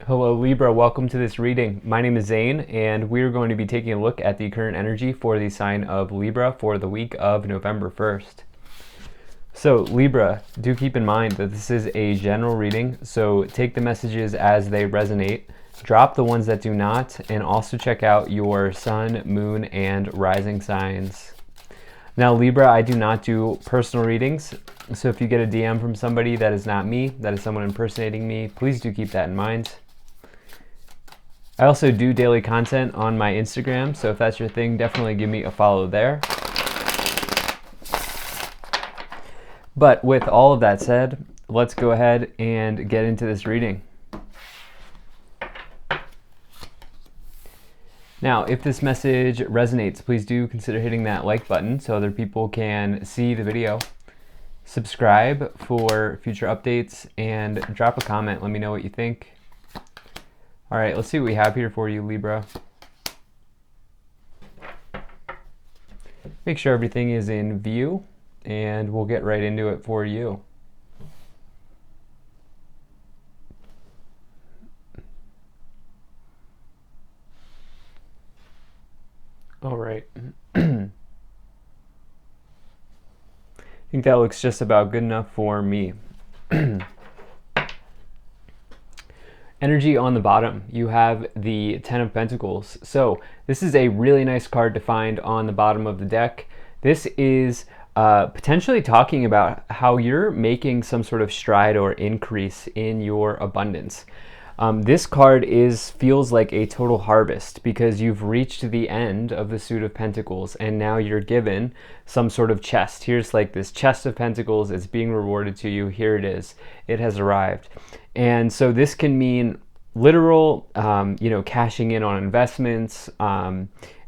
Hello Libra, welcome to this reading. My name is Zane and we're going to be taking a look at the current energy for the sign of Libra for the week of November 1st. So Libra, do keep in mind that this is a general reading, so take the messages as they resonate, drop the ones that do not, and also check out your sun, moon, and rising signs. Now Libra, I do not do personal readings, so if you get a DM from somebody that is not me, that is someone impersonating me, please do keep that in mind. I also do daily content on my Instagram, so if that's your thing, definitely give me a follow there. But with all of that said, let's go ahead and get into this reading. Now, if this message resonates, please do consider hitting that like button so other people can see the video. Subscribe for future updates and drop a comment. Let me know what you think. All right, let's see what we have here for you, Libra. Make sure everything is in view and we'll get right into it for you. All right. I think that looks just about good enough for me. Energy on the bottom, you have the Ten of Pentacles. So this is a really nice card to find on the bottom of the deck. This is potentially talking about how you're making some sort of stride or increase in your abundance. This card feels like a total harvest because you've reached the end of the Suit of Pentacles and now you're given some sort of chest. Here's like this chest of Pentacles. It's being rewarded to you. Here it is. It has arrived. And so this can mean literal, cashing in on investments,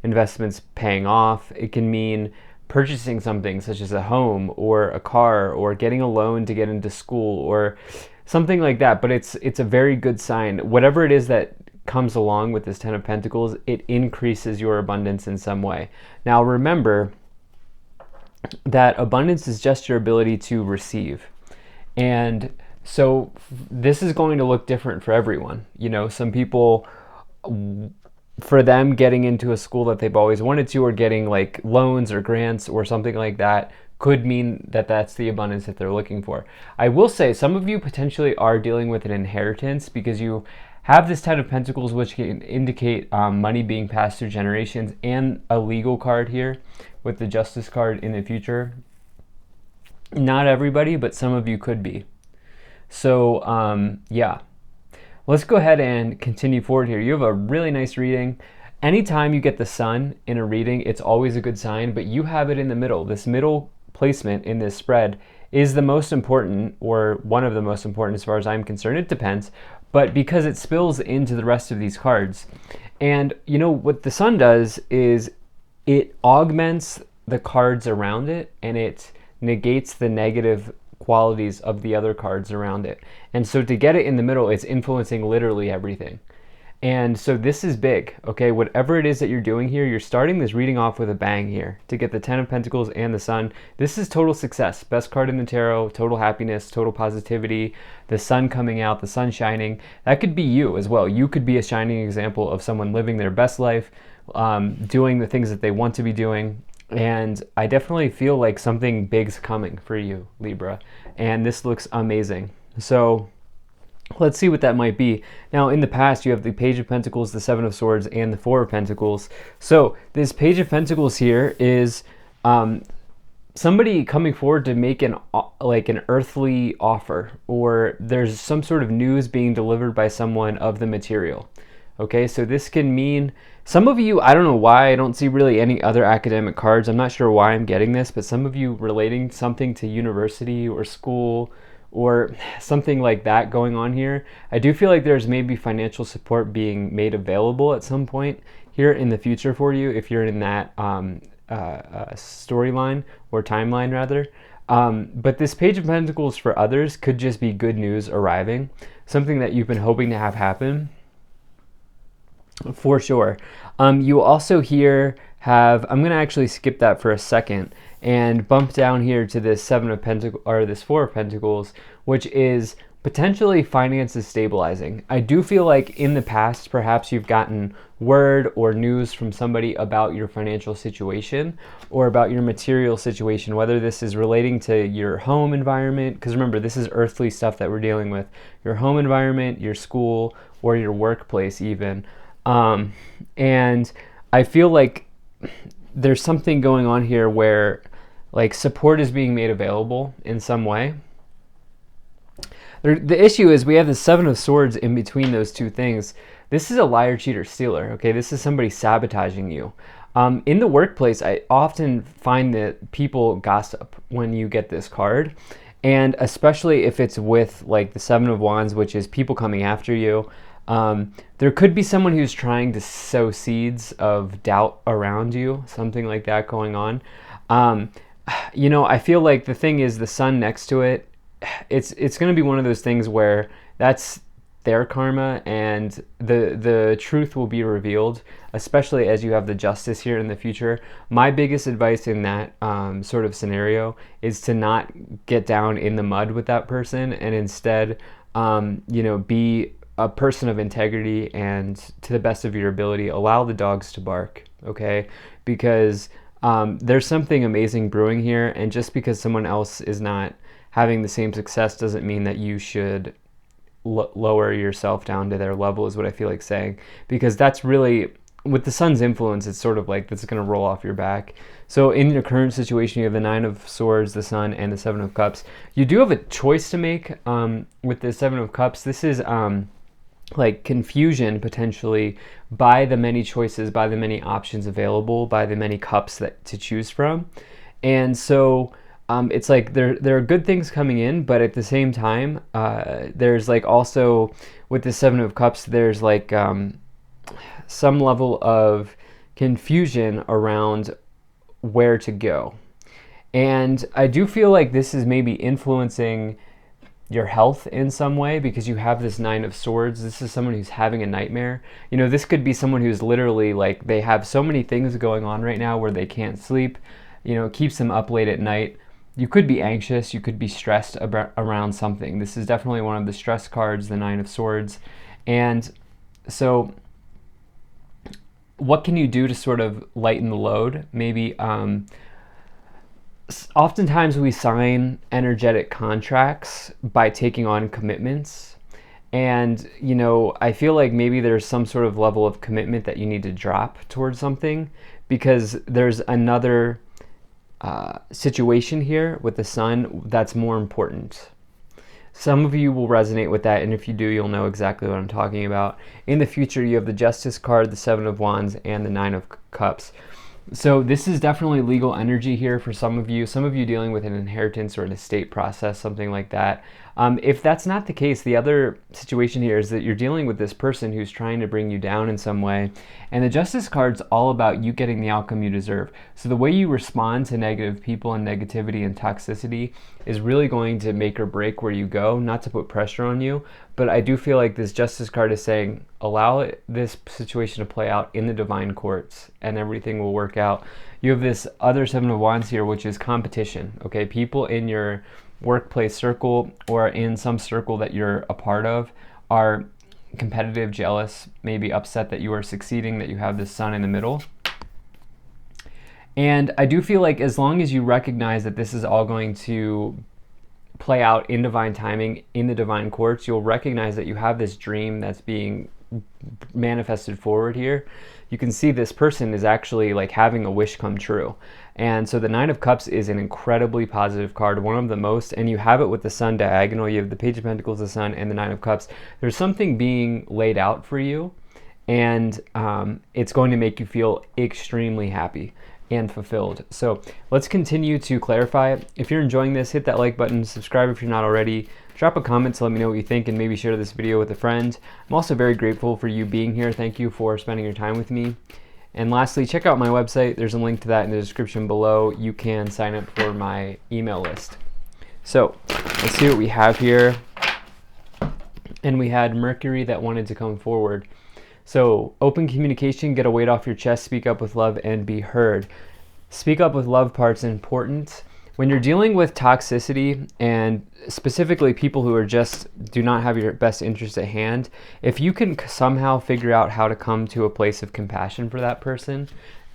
investments paying off. It can mean purchasing something such as a home or a car or getting a loan to get into school or something like that, but it's a very good sign. Whatever it is that comes along with this Ten of Pentacles, it increases your abundance in some way. Now remember that abundance is just your ability to receive. And so this is going to look different for everyone. You know, some people, for them getting into a school that they've always wanted to, or getting like loans or grants or something like that, could mean that that's the abundance that they're looking for. I will say some of you potentially are dealing with an inheritance because you have this Ten of Pentacles, which can indicate money being passed through generations, and a legal card here with the Justice card in the future. Not everybody, but some of you could be. So yeah, let's go ahead and continue forward here. You have a really nice reading. Anytime you get the sun in a reading, it's always a good sign, but you have it in the middle. This middle placement in this spread is the most important, or one of the most important as far as I'm concerned. It depends, but because it spills into the rest of these cards. And you know what the sun does is it augments the cards around it and it negates the negative qualities of the other cards around it. And so to get it in the middle, it's influencing literally everything. And so this is big, okay? Whatever it is that you're doing here, you're starting this reading off with a bang here to get the Ten of Pentacles and the Sun. This is total success. Best card in the tarot, total happiness, total positivity, the sun coming out, the sun shining. That could be you as well. You could be a shining example of someone living their best life, doing the things that they want to be doing. And I definitely feel like something big's coming for you, Libra. And this looks amazing. So let's see what that might be. Now, in the past, you have the Page of Pentacles, the Seven of Swords, and the Four of Pentacles. So this Page of Pentacles here is somebody coming forward to make an earthly offer, or there's some sort of news being delivered by someone of the material. Okay, so this can mean some of you, I don't know why, I don't see really any other academic cards. I'm not sure why I'm getting this, but some of you relating something to university or school or something like that going on here. I do feel like there's maybe financial support being made available at some point here in the future for you if you're in that storyline or timeline rather. But this Page of Pentacles for others could just be good news arriving, something that you've been hoping to have happen for sure. You also here have, I'm going to actually skip that for a second and bump down here to this Seven of Pentacles, or this Four of Pentacles, which is potentially finance is stabilizing. I do feel like in the past, perhaps you've gotten word or news from somebody about your financial situation or about your material situation, whether this is relating to your home environment, because remember, this is earthly stuff that we're dealing with, your home environment, your school, or your workplace even. And I feel like there's something going on here where like support is being made available in some way. The issue is we have the Seven of Swords in between those two things. This is a liar, cheater, stealer. Okay, this is somebody sabotaging you. In the workplace, I often find that people gossip when you get this card, and especially if it's with like the Seven of Wands, which is people coming after you. There could be someone who's trying to sow seeds of doubt around you, something like that going on. I feel like the thing is the sun next to it. It's going to be one of those things where that's their karma, and the truth will be revealed, especially as you have the Justice here in the future. My biggest advice in that sort of scenario is to not get down in the mud with that person, and instead, be a person of integrity, and to the best of your ability, allow the dogs to bark, okay? Because there's something amazing brewing here, and just because someone else is not having the same success doesn't mean that you should lower yourself down to their level, is what I feel like saying. Because that's really, with the sun's influence, it's sort of like this is going to roll off your back. So in your current situation, you have the Nine of Swords, the Sun, and the Seven of Cups. You do have a choice to make with the Seven of Cups. This is like confusion potentially by the many choices, by the many options available, by the many cups that to choose from. And so it's like there are good things coming in, but at the same time, there's like also with the Seven of Cups, there's like some level of confusion around where to go. And I do feel like this is maybe influencing your health in some way, because you have this Nine of Swords. This is someone who's having a nightmare. This could be someone who's literally like, they have so many things going on right now where they can't sleep. It keeps them up late at night. You could be anxious, you could be stressed around something. This is definitely one of the stress cards, the Nine of Swords. And so what can you do to sort of lighten the load? Maybe oftentimes we sign energetic contracts by taking on commitments. And, I feel like maybe there's some sort of level of commitment that you need to drop towards something, because there's another situation here with the sun that's more important. Some of you will resonate with that, and if you do, you'll know exactly what I'm talking about. In the future, you have the Justice card, the Seven of Wands, and the Nine of Cups. So this is definitely legal energy here for some of you dealing with an inheritance or an estate process, something like that. If that's not the case, the other situation here is that you're dealing with this person who's trying to bring you down in some way. And the Justice card's all about you getting the outcome you deserve. So the way you respond to negative people and negativity and toxicity is really going to make or break where you go, not to put pressure on you. But I do feel like this Justice card is saying, allow this situation to play out in the divine courts, and everything will work out. You have this other Seven of Wands here, which is competition, okay? People in your workplace circle or in some circle that you're a part of are competitive, jealous, maybe upset that you are succeeding, that you have this sun in the middle. And I do feel like as long as you recognize that this is all going to play out in divine timing, in the divine courts, you'll recognize that you have this dream that's being manifested forward here. You can see this person is actually like having a wish come true. And so the Nine of Cups is an incredibly positive card, one of the most, and you have it with the sun diagonal. You have the Page of Pentacles, the sun, and the Nine of Cups. There's something being laid out for you, and it's going to make you feel extremely happy and fulfilled. So let's continue to clarify. If you're enjoying this, hit that like button, subscribe if you're not already, drop a comment to let me know what you think, and maybe share this video with a friend. I'm also very grateful for you being here. Thank you for spending your time with me. And lastly, check out my website. There's a link to that in the description below. You can sign up for my email list. So let's see what we have here. And we had Mercury that wanted to come forward. So open communication, get a weight off your chest, speak up with love, and be heard. Speak up with love part's important. when you're dealing with toxicity and specifically people who are just do not have your best interest at hand, if you can somehow figure out how to come to a place of compassion for that person,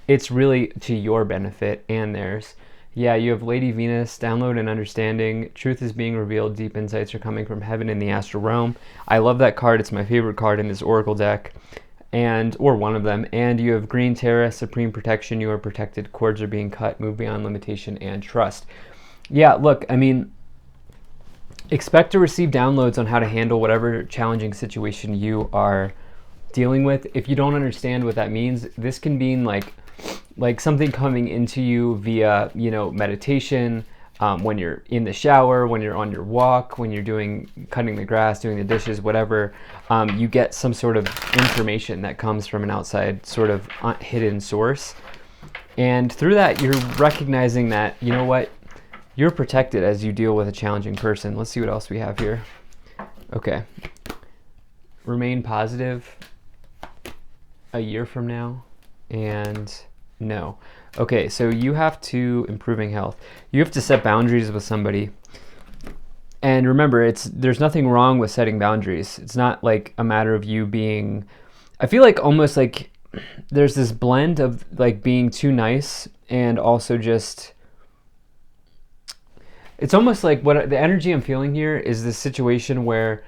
it's really to your benefit and theirs. Yeah, you have Lady Venus, download and understanding, truth is being revealed, deep insights are coming from heaven in the astral realm. I love that card. It's my favorite card in this oracle deck, or one of them. And you have Green Terra, supreme protection, you are protected, cords are being cut, move beyond limitation, and trust. Yeah, look, I mean, expect to receive downloads on how to handle whatever challenging situation you are dealing with. If you don't understand what that means, this can mean like something coming into you via, meditation, when you're in the shower, when you're on your walk, when you're cutting the grass, doing the dishes, whatever. You get some sort of information that comes from an outside sort of hidden source. And through that, you're recognizing that, you know what, you're protected as you deal with a challenging person. Let's see what else we have here. Okay. Remain positive a year from now, and no. Okay, so you have to improving health. You have to set boundaries with somebody. And remember, there's nothing wrong with setting boundaries. It's not like a matter of you being, I feel like almost like there's this blend of like being too nice and also just, it's almost like what the energy I'm feeling here is this situation where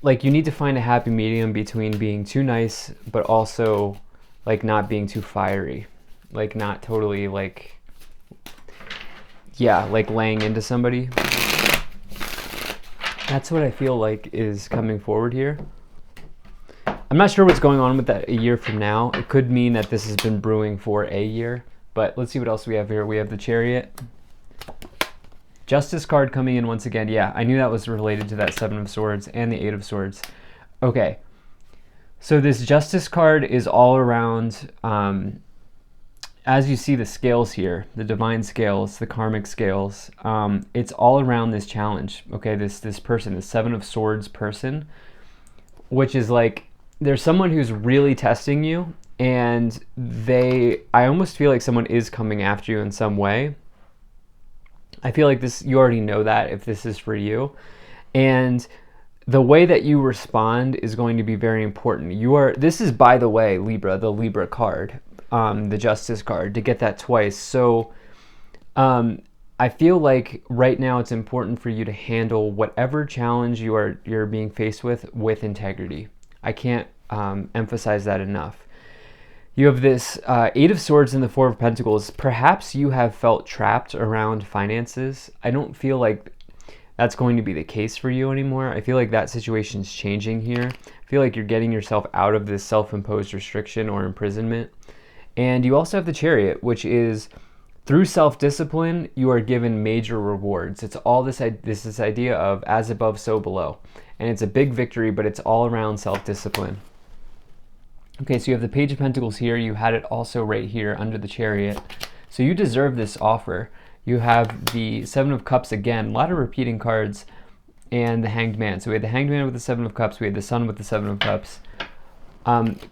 like you need to find a happy medium between being too nice but also like not being too fiery, like not totally like, yeah, like laying into somebody. That's what I feel like is coming forward here. I'm not sure what's going on with that a year from now. It could mean that this has been brewing for a year, but let's see what else we have here. We have the Chariot. Justice card coming in once again. Yeah, I knew that was related to that Seven of Swords and the Eight of Swords. Okay. So this Justice card is all around, as you see the scales here, the divine scales, the karmic scales, it's all around this challenge, okay, this person, the Seven of Swords person, which is like, there's someone who's really testing you, and I almost feel like someone is coming after you in some way. I feel like you already know that if this is for you. And the way that you respond is going to be very important. This is, by the way, Libra, the Libra card, the Justice card, to get that twice. So I feel like right now it's important for you to handle whatever challenge you're being faced with integrity. I can't emphasize that enough. You have this Eight of Swords and the Four of Pentacles. Perhaps you have felt trapped around finances. I don't feel like that's going to be the case for you anymore. I feel like that situation's changing here. I feel like you're getting yourself out of this self-imposed restriction or imprisonment. And you also have the Chariot, which is through self-discipline, you are given major rewards. It's all this idea of as above, so below. And it's a big victory, but it's all around self-discipline. Okay, so you have the Page of Pentacles here. You had it also right here under the Chariot. So you deserve this offer. You have the Seven of Cups again, a lot of repeating cards, and the Hanged Man. So we had the Hanged Man with the Seven of Cups, we had the Sun with the Seven of Cups.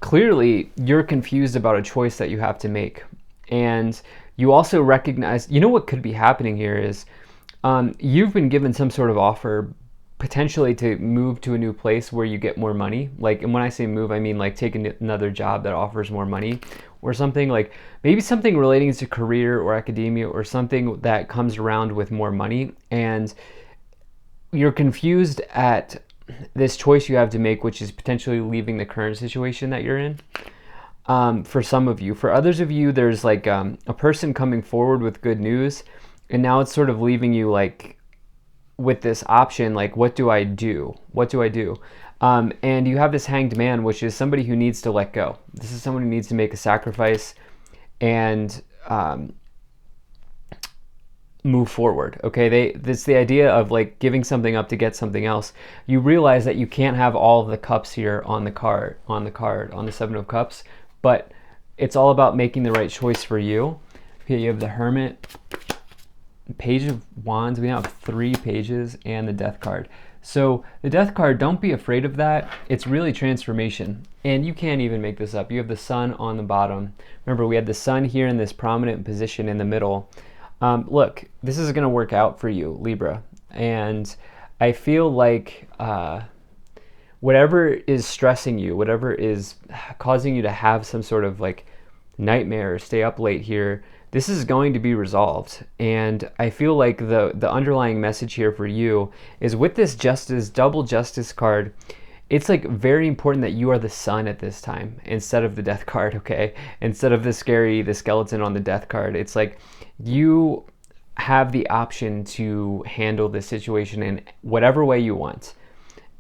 Clearly, you're confused about a choice that you have to make. And you also recognize, what could be happening here is you've been given some sort of offer potentially to move to a new place where you get more money. Like, and when I say move, I mean like take another job that offers more money or something, like maybe something relating to career or academia or something that comes around with more money. And you're confused at this choice you have to make, which is potentially leaving the current situation that you're in. For some of you. For others of you, there's like a person coming forward with good news, and now it's sort of leaving you like with this option, like, what do I do? What do I do? And you have this Hanged Man, which is somebody who needs to let go. This is someone who needs to make a sacrifice and move forward. Okay, it's the idea of like giving something up to get something else. You realize that you can't have all of the cups here on the Seven of Cups, but it's all about making the right choice for you. Okay, you have the Hermit, Page of Wands. We now have 3 pages, and the Death card. So the Death card, don't be afraid of that. It's really transformation, and you can't even make this up. You have the Sun on the bottom. Remember, we had the Sun here in this prominent position in the middle. Look, this is going to work out for you, Libra. And I feel like whatever is stressing you, whatever is causing you to have some sort of like nightmare or stay up late here, this is going to be resolved. And I feel like the underlying message here for you is with this justice, double justice card, it's like very important that you are the sun at this time instead of the death card, okay? Instead of the skeleton on the death card. It's like you have the option to handle this situation in whatever way you want.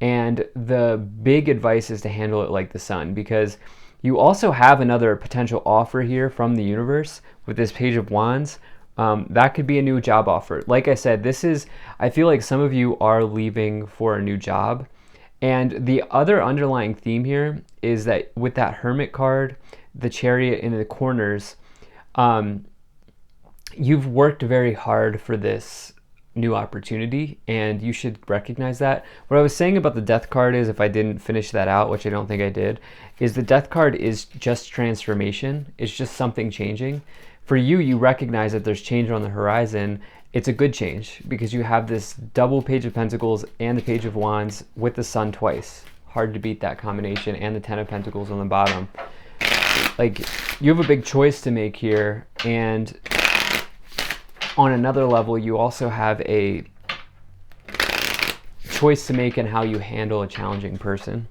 And the big advice is to handle it like the sun, because you also have another potential offer here from the universe with this Page of Wands. That could be a new job offer. Like I said, I feel like some of you are leaving for a new job. And the other underlying theme here is that with that Hermit card, the Chariot in the corners, you've worked very hard for this new opportunity, and you should recognize that. What I was saying about the Death card is, if I didn't finish that out, which I don't think I did, is the Death card is just transformation. It's just something changing. For you, you recognize that there's change on the horizon. It's a good change because you have this double Page of Pentacles and the Page of Wands with the Sun twice. Hard to beat that combination, and the Ten of Pentacles on the bottom. Like, you have a big choice to make here, and on another level, you also have a choice to make in how you handle a challenging person.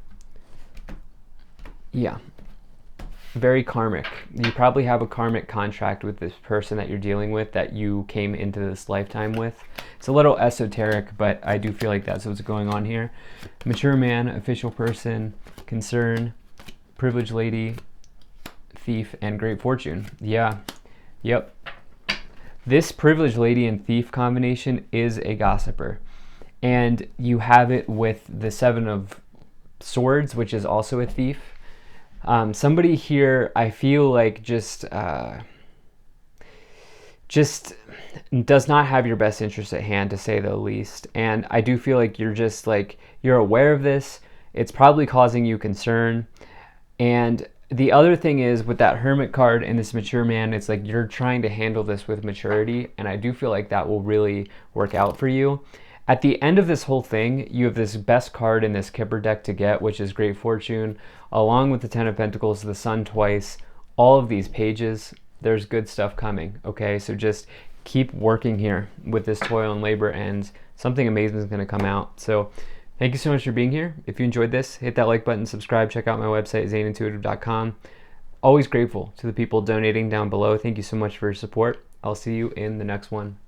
Yeah. Very karmic. You probably have a karmic contract with this person that you're dealing with, that you came into this lifetime with. It's a little esoteric, but I do feel like that's what's going on here. Mature man, official person, concern, privileged lady, thief, and great fortune. Yeah. Yep. This privileged lady and thief combination is a gossiper. And you have it with the Seven of Swords, which is also a thief. Somebody here, I feel like just does not have your best interest at hand, to say the least. And I do feel like you're aware of this. It's probably causing you concern. And the other thing is, with that Hermit card and this mature man, it's like you're trying to handle this with maturity. And I do feel like that will really work out for you. At the end of this whole thing, you have this best card in this Kipper deck to get, which is Great Fortune, along with the Ten of Pentacles, the Sun twice, all of these pages. There's good stuff coming, okay? So just keep working here with this toil and labor, and something amazing is going to come out. So thank you so much for being here. If you enjoyed this, hit that like button, subscribe, check out my website, zanintuitive.com. Always grateful to the people donating down below. Thank you so much for your support. I'll see you in the next one.